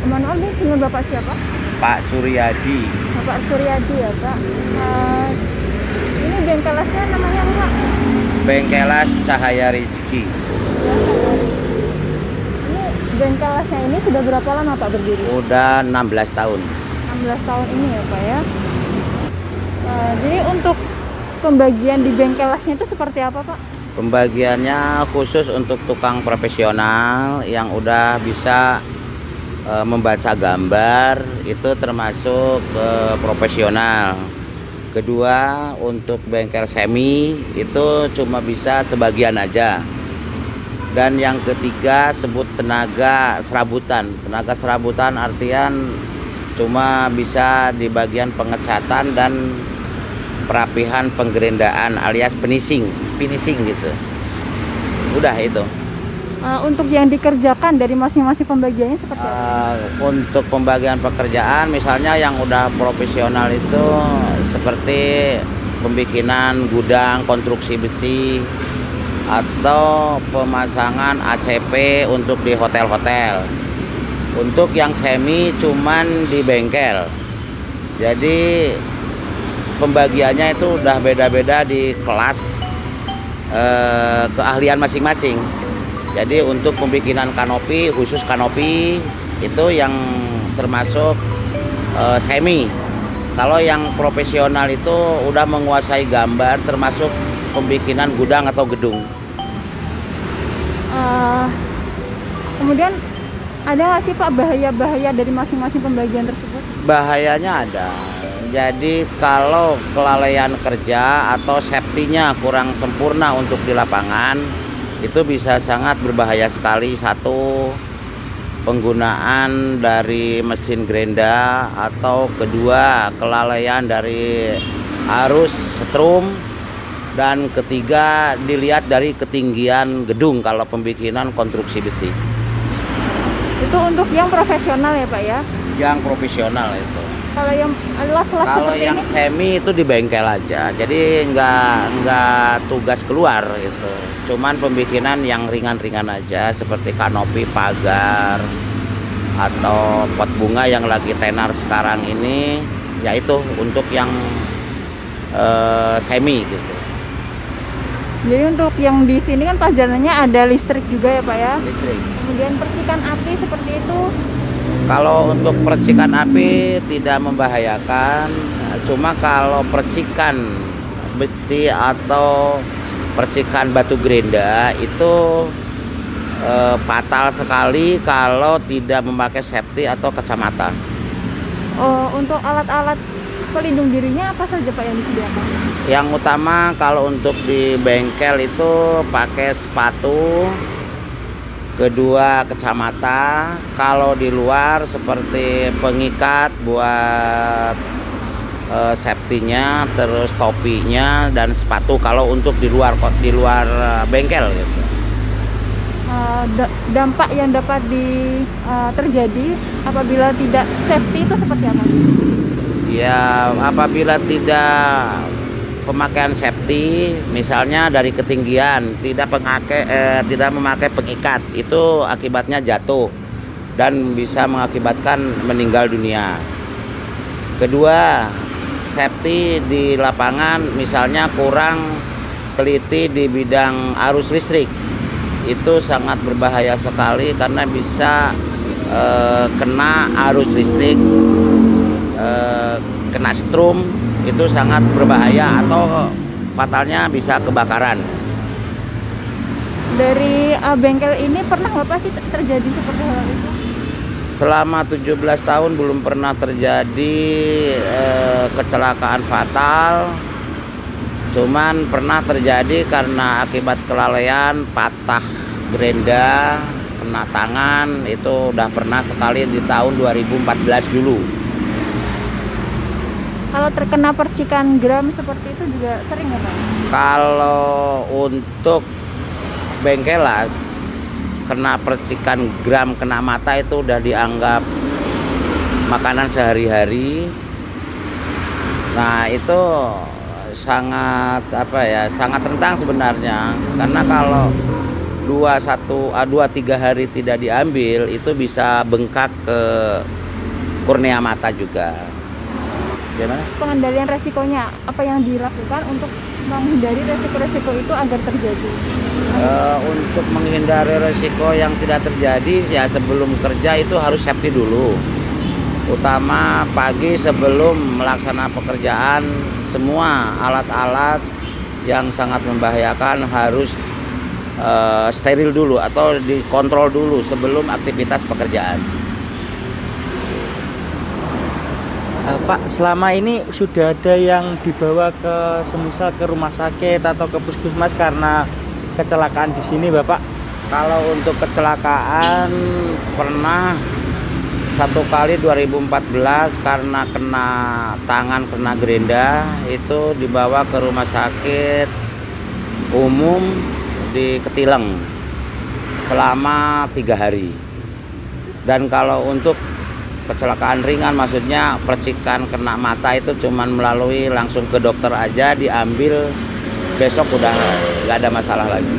Mohon maaf nih, dengan Bapak siapa? Pak Suryadi. Bapak Suryadi ya Pak. Ini bengkelasnya namanya apa Pak? Bengkelas Cahaya Rizki. Ini bengkelasnya ini sudah berapa lama Pak berdiri? Udah 16 tahun. 16 tahun ini ya Pak ya. Jadi untuk pembagian di bengkelasnya itu seperti apa Pak? Pembagiannya khusus untuk tukang profesional yang udah bisa membaca gambar, itu termasuk profesional. Kedua, untuk bengkel semi itu cuma bisa sebagian aja. Dan yang ketiga sebut tenaga serabutan. Tenaga serabutan artian cuma bisa di bagian pengecatan dan perapihan penggerendaan alias finishing gitu. Udah itu. Untuk yang dikerjakan dari masing-masing pembagiannya seperti apa? Untuk pembagian pekerjaan misalnya yang udah profesional itu seperti pembikinan gudang konstruksi besi atau pemasangan ACP untuk di hotel-hotel. Untuk yang semi cuman di bengkel. Jadi pembagiannya itu udah beda-beda di kelas keahlian masing-masing. Jadi untuk pembikinan kanopi, khusus kanopi itu yang termasuk semi. Kalau yang profesional itu udah menguasai gambar termasuk pembikinan gudang atau gedung. Kemudian ada nggak sih Pak bahaya-bahaya dari masing-masing pembagian tersebut? Bahayanya ada. Jadi kalau kelalaian kerja atau safety-nya kurang sempurna untuk di lapangan, itu bisa sangat berbahaya sekali. Satu, penggunaan dari mesin gerinda, atau kedua, kelalaian dari arus setrum, dan ketiga, dilihat dari ketinggian gedung kalau pembikinan konstruksi besi. Itu untuk yang profesional ya Pak ya? Yang profesional itu. Kalau yang las-las Kalau seperti yang ini? semi itu di bengkel aja, jadi nggak tugas keluar gitu. Cuman pembikinan yang ringan-ringan aja seperti kanopi, pagar, atau pot bunga yang lagi tenar sekarang ini, yaitu untuk yang semi gitu. Jadi untuk yang di sini kan pajanannya ada listrik juga ya Pak ya? Listrik. Kemudian percikan api seperti itu? Kalau untuk percikan api tidak membahayakan, cuma kalau percikan besi atau percikan batu gerinda itu fatal sekali kalau tidak memakai safety atau kacamata. Untuk alat-alat pelindung dirinya apa saja Pak yang disediakan? Yang utama kalau untuk di bengkel itu pakai sepatu, kedua kacamata. Kalau di luar seperti pengikat buat safety-nya, terus topinya dan sepatu kalau untuk di luar bengkel gitu. Dampak yang dapat terjadi apabila tidak safety itu seperti apa? Ya, apabila tidak pemakaian safety, misalnya dari ketinggian tidak memakai pengikat, itu akibatnya jatuh dan bisa mengakibatkan meninggal dunia. Kedua, safety di lapangan misalnya kurang teliti di bidang arus listrik, itu sangat berbahaya sekali karena bisa kena arus listrik, kena strum, itu sangat berbahaya atau fatalnya bisa kebakaran. Dari bengkel ini pernah nggak Pak sih terjadi seperti hal itu? Selama 17 tahun belum pernah terjadi kecelakaan fatal. Cuman pernah terjadi karena akibat kelalaian patah gerinda, kena tangan, itu udah pernah sekali di tahun 2014 dulu. Kalau terkena percikan gram seperti itu juga sering nggak Pak? Kalau untuk bengkelas kena percikan gram, kena mata itu udah dianggap makanan sehari-hari. Nah itu sangat sangat rentan sebenarnya, karena kalau 2-3 hari tidak diambil itu bisa bengkak ke kornea mata juga. Gimana? Pengendalian resikonya, apa yang dilakukan untuk menghindari resiko-resiko itu agar terjadi? Untuk menghindari resiko yang tidak terjadi ya sebelum kerja itu harus safety dulu. Utama pagi sebelum melaksanakan pekerjaan, semua alat-alat yang sangat membahayakan harus steril dulu atau dikontrol dulu sebelum aktivitas pekerjaan. Pak, selama ini sudah ada yang dibawa ke semisal ke rumah sakit atau ke puskesmas karena kecelakaan di sini, Bapak? Kalau untuk kecelakaan pernah satu kali 2014 karena kena tangan, kena gerinda, itu dibawa ke rumah sakit umum di Ketileng selama 3 hari. Dan kalau untuk kecelakaan ringan, maksudnya percikan kena mata, itu cuman melalui langsung ke dokter aja, diambil, besok udah nggak ada masalah lagi.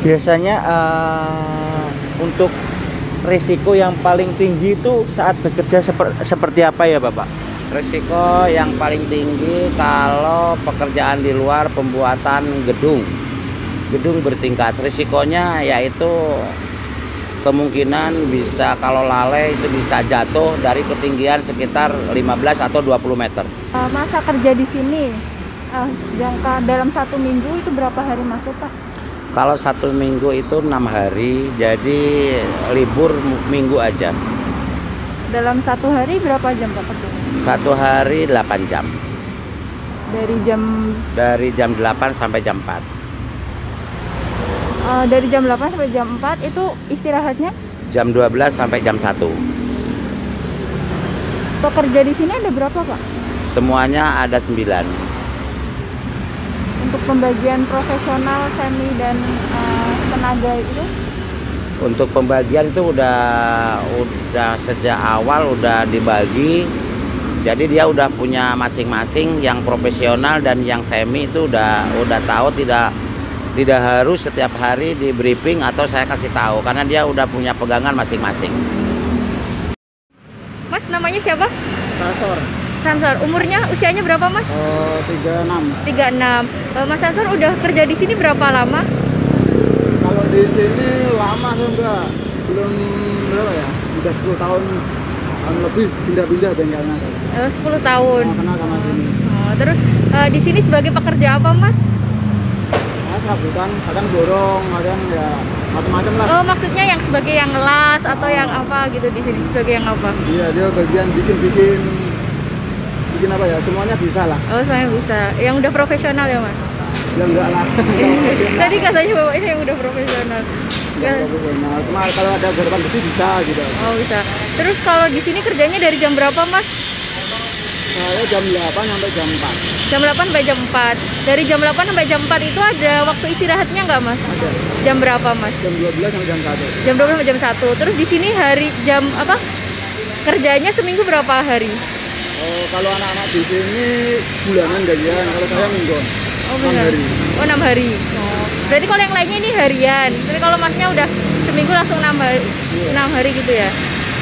Biasanya untuk risiko yang paling tinggi itu saat bekerja seperti apa ya, Bapak? Risiko yang paling tinggi kalau pekerjaan di luar, pembuatan gedung bertingkat. Risikonya yaitu kemungkinan bisa, kalau lalai itu bisa jatuh dari ketinggian sekitar 15 atau 20 meter. Masa kerja di sini jangka dalam 1 minggu itu berapa hari masuk, Pak? Kalau 1 minggu itu 6 hari, jadi libur minggu aja. Dalam 1 hari berapa jam, Pak, kerja? 1 hari 8 jam. Dari jam 8 sampai jam 4. Dari jam 8 sampai jam 4 itu istirahatnya? Jam 12 sampai jam 1. Pekerja di sini ada berapa, Pak? Semuanya ada 9. Untuk pembagian profesional, semi, dan tenaga itu? Untuk pembagian itu udah sejak awal udah dibagi. Jadi dia udah punya masing-masing, yang profesional dan yang semi itu udah tahu, tidak harus setiap hari di briefing atau saya kasih tahu, karena dia udah punya pegangan masing-masing. Mas, namanya siapa? Sansor. Umurnya, usianya berapa, Mas? 36. 36. Mas Sansor udah kerja di sini berapa lama? Kalau di sini lama enggak? Belum berapa ya? Udah 10 tahun lebih, pindah-pindah bengkelnya. 10 tahun. Kenal sama sini. Terus di sini sebagai pekerja apa, Mas? Serabutan, kadang borong, kadang ya macam-macam lah. Oh, maksudnya yang sebagai yang ngelas atau yang apa gitu di sini, sebagai yang apa? Iya, dia bagian bikin apa ya? Semuanya bisa lah. Oh, semuanya bisa. Yang udah profesional ya, Mas? Ya enggak lah. Tadi katanya bapaknya yang udah profesional. Profesional. Cuma kalau ada garapan besi bisa gitu. Oh, bisa. Terus kalau di sini kerjanya dari jam berapa, Mas? Saya jam 8 sampai jam 4. Jam 8 sampai jam 4. Dari jam 8 sampai jam 4 itu ada waktu istirahatnya nggak, Mas? Ada. Jam berapa, Mas? Jam 12 sampai jam 1. Jam 12 sampai jam 1. Terus di sini hari jam apa? Kerjanya seminggu berapa hari? Kalau anak-anak di sini bulanan gajian, kalau saya mingguan. Oh, 6 hari. Oh, 6 hari. Oh. Berarti kalau yang lainnya ini harian. Tapi kalau Masnya udah seminggu langsung 6 hari, 6 hari gitu ya.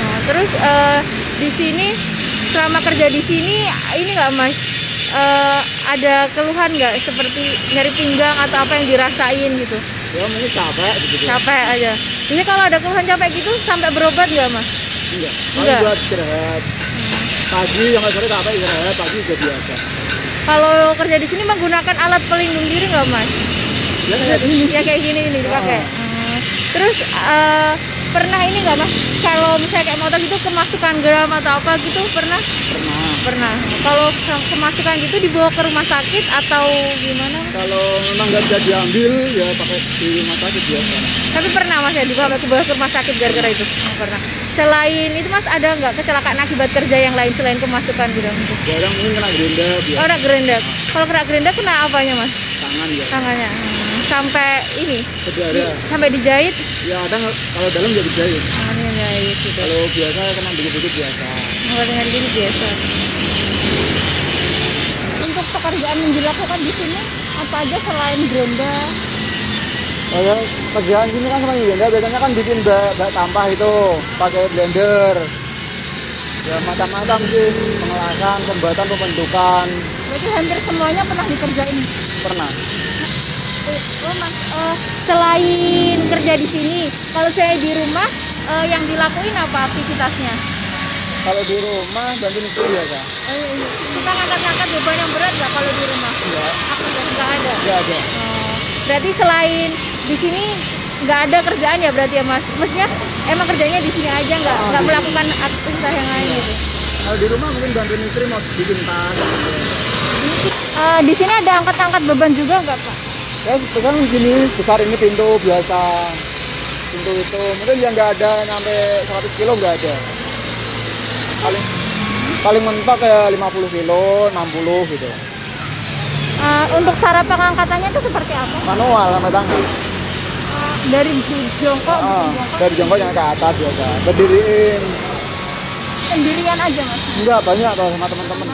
Oh, terus di sini selama kerja di sini ini nggak, Mas? Ada keluhan nggak seperti nyeri pinggang atau apa yang dirasain gitu? Ya mungkin capek gitu. Capek aja. Ini kalau ada keluhan capek gitu sampai berobat nggak, Mas? Enggak. Enggak. Buat istirahat. Pagi yang sore capek istirahat, pagi udah biasa. Kalau kerja di sini menggunakan alat pelindung diri nggak, Mas? Ya kayak gini. Ya kayak gini ini dipakai. Terus pernah ini nggak, Mas? Kalau misalnya kayak motor gitu kemasukan gram atau apa gitu pernah? Pernah. Kalau kemasukan gitu dibawa ke rumah sakit atau gimana? Kalau memang nggak bisa diambil ya pakai di rumah sakit biasa. Tapi pernah, Mas, ya dibawa ke rumah sakit gara-gara itu? Pernah. Selain itu, Mas, ada nggak kecelakaan akibat kerja yang lain selain kemasukan gram itu? Jarang mungkin kena gerinda biasa. Oh, kena gerinda. Kalau kena gerinda kena apanya, Mas? Tangan ya. Tangannya. Sampai ini? Berdarah. Sampai dijahit? Ya ada kalau dalam ya dijahit. Tangannya jahit gitu. Kalau biasa kena dikit-dikit biasa. Kalau dengan gini biasa. Untuk pekerjaan yang dilakukan di sini apa aja selain gerinda? Oh ya, kerjaan sini kan sama Yunda biasanya kan bikin bak sampah itu pakai blender. Ya macam-macam sih, pengelasan, pembuatan, pembentukan. Berarti hampir semuanya pernah dikerjain. Pernah. Oh mas, selain kerja di sini, kalau saya di rumah yang dilakuin apa aktivitasnya? Kalau di rumah bantuin istri biasa. Kita ngangkat-ngangkat beban yang berat nggak kalau di rumah? Iya. Aktivitas nggak ada. Iya ada. Berarti selain di sini nggak ada kerjaan ya berarti ya mas? Maksudnya emang kerjanya di sini aja nggak melakukan aktivitas yang lain gitu? Kalau di rumah mungkin bantuin istri mau bikin tas. Di sini ada angkat-angkat beban juga nggak pak? Ya sekarang gini besar ini pintu biasa. Pintu itu mungkin yang nggak ada sampai 100 kilo nggak ada. Paling mentok ya 50 kilo, 60 gitu. Untuk cara pengangkatannya itu seperti apa? Manual sama tangki. Dari jongkok, Dari jongkok yang ke atas biasa. Berdiriin. sendirian aja mas? Enggak banyak atau sama teman-teman.